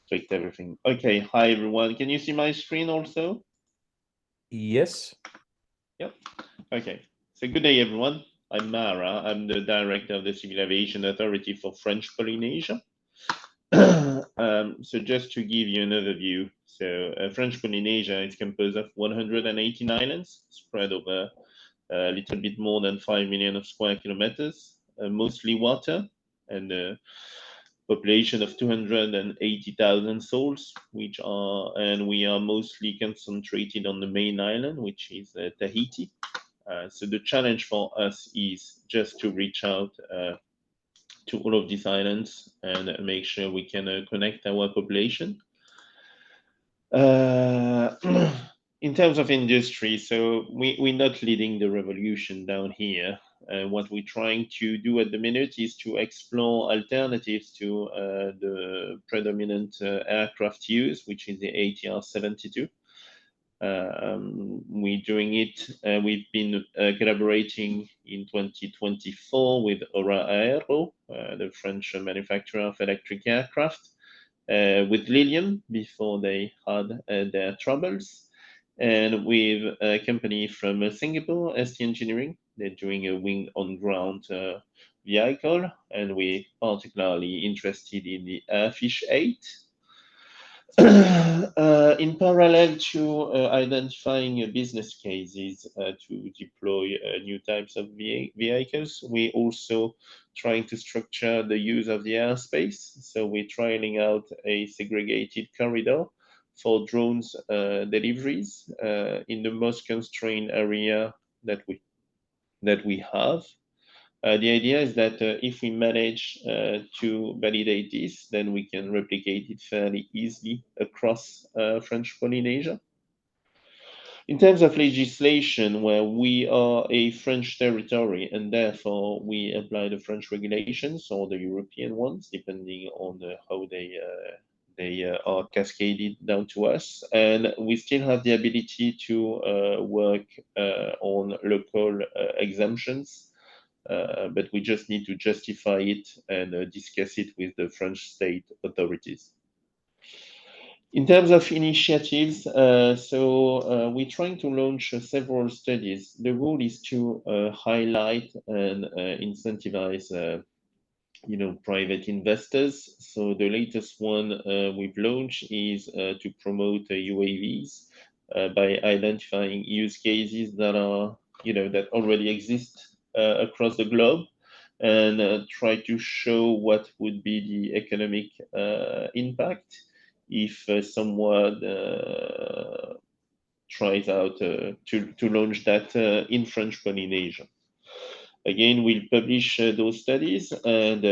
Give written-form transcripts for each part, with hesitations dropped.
Clicked everything. Okay, hi everyone. Can you see my screen also? Yes. Yep. Okay. So good day everyone. I'm Mara. I'm the director of the Civil Aviation Authority for French Polynesia. So just to give you an overview, so French Polynesia is composed of 118 islands spread over a little bit more than 5 million of square kilometers, mostly water, and population of 280,000 souls, and we are mostly concentrated on the main island, which is Tahiti. So the challenge for us is just to reach out to all of these islands and make sure we can connect our population. Uh, in terms of industry, so we're not leading the revolution down here. What we're trying to do at the minute is to explore alternatives to the predominant aircraft use, which is the ATR 72. We're doing it. We've been collaborating in 2024 with Aero, the French manufacturer of electric aircraft, with Lilium before they had their troubles, and with a company from Singapore, ST Engineering. They're doing a wing on ground vehicle, and we're particularly interested in the Airfish 8. In parallel to identifying business cases to deploy new types of vehicles, we also trying to structure the use of the airspace. So we're trialing out a segregated corridor for drones deliveries in the most constrained area that we have. The idea is that if we manage to validate this, then we can replicate it fairly easily across French Polynesia. In terms of legislation, where we are a French territory and therefore we apply the French regulations or the European ones, depending on how they are cascaded down to us, and we still have the ability to work on local exemptions, but we just need to justify it and discuss it with the French state authorities. In terms of initiatives, we're trying to launch several studies. The goal is to highlight and incentivize, private investors. So the latest one we've launched is to promote UAVs by identifying use cases that already exist across the globe, and try to show what would be the economic impact if someone tries out to launch that in French Polynesia. Again, we'll publish those studies and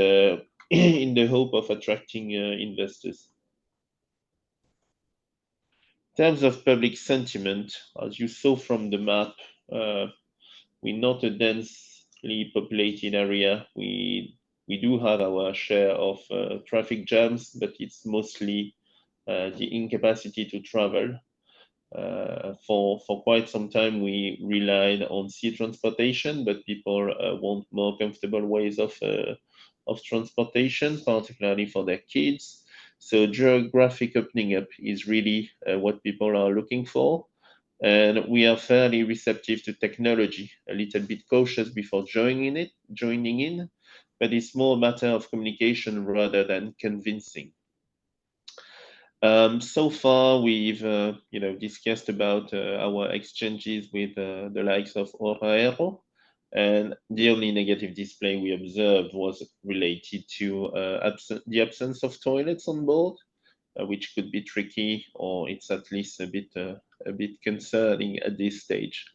in the hope of attracting investors. In terms of public sentiment, as you saw from the map, uh, we're not a densely populated area. We do have our share of traffic jams, but it's mostly the incapacity to travel. For quite some time, we relied on sea transportation, but people want more comfortable ways of transportation, particularly for their kids. So geographic opening up is really what people are looking for. And we are fairly receptive to technology, a little bit cautious before joining in, but it's more a matter of communication rather than convincing. So far, we've discussed about our exchanges with the likes of Aero, and the only negative display we observed was related to the absence of toilets on board, which could be tricky, or it's at least a bit concerning at this stage.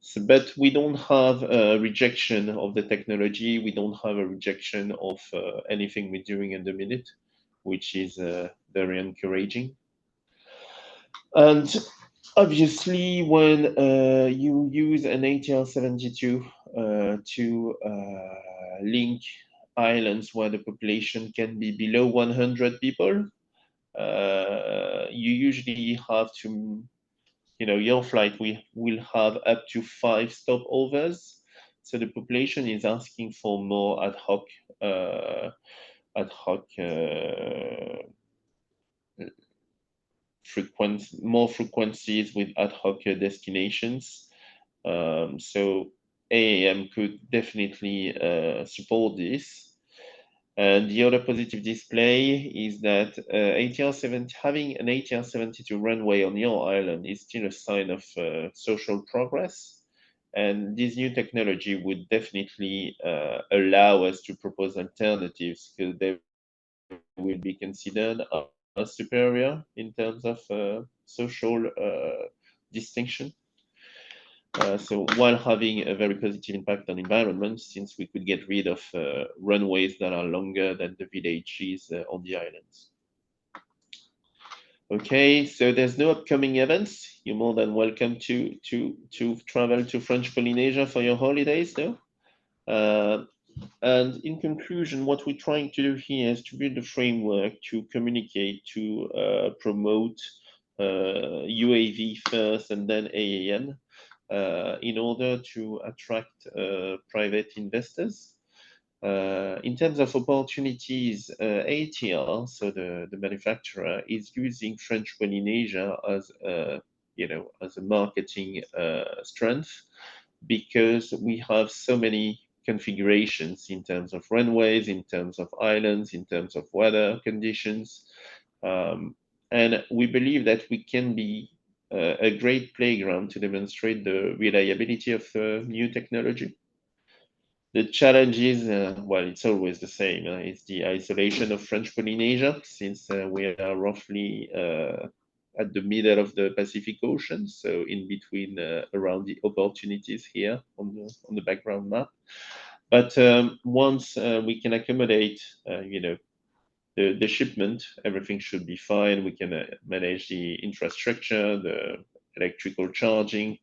So, but we don't have a rejection of the technology. We don't have a rejection of anything we're doing in the minute, which is very encouraging. And obviously, when you use an ATR 72 to link islands where the population can be below 100 people, you usually have to, your flight will have up to 5 stopovers. So the population is asking for more ad hoc more frequencies with ad hoc destinations. So AAM could definitely support this. And the other positive display is that having an ATR 72 runway on your island is still a sign of social progress. And this new technology would definitely allow us to propose alternatives because they will be considered as superior in terms of social distinction. So while having a very positive impact on environment, since we could get rid of runways that are longer than the villages on the islands. Okay, so there's no upcoming events. You're more than welcome to travel to French Polynesia for your holidays, though. And in conclusion, what we're trying to do here is to build a framework to communicate, to promote UAV first and then AAM in order to attract private investors. In terms of opportunities, ATR, so the manufacturer, is using French Polynesia as as a marketing strength because we have so many configurations in terms of runways, in terms of islands, in terms of weather conditions. And we believe that we can be a great playground to demonstrate the reliability of new technology. The challenge is, well, it's always the same. It's the isolation of French Polynesia, since we are roughly at the middle of the Pacific Ocean, so in between, around the opportunities here on the background map. But once we can accommodate, the shipment, everything should be fine. We can manage the infrastructure, the electrical charging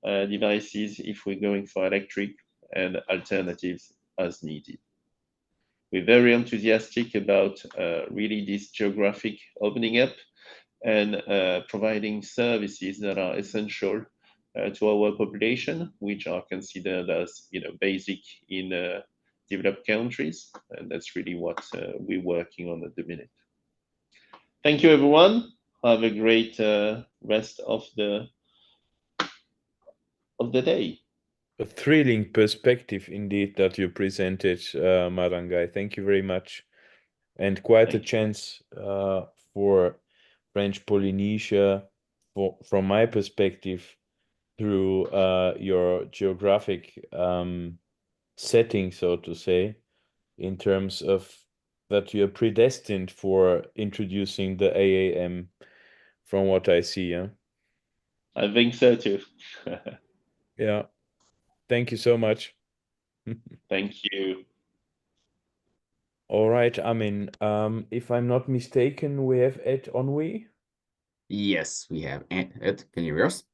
devices if we're going for electric, and alternatives as needed. We're very enthusiastic about really this geographic opening up and providing services that are essential to our population, which are considered as basic in developed countries, and that's really what we're working on at the minute. Thank you, everyone. Have a great rest of the day. A thrilling perspective indeed that you presented, Marangai. Thank you very much. And quite a chance for French Polynesia, from my perspective, through your geographic setting, so to say, in terms of that you're predestined for introducing the AAM, from what I see. Yeah, I think so too. yeah. Thank you so much. Thank you. All right. I mean, if I'm not mistaken, we have Ed Onwe. Yes, we have Ed. Can you hear us?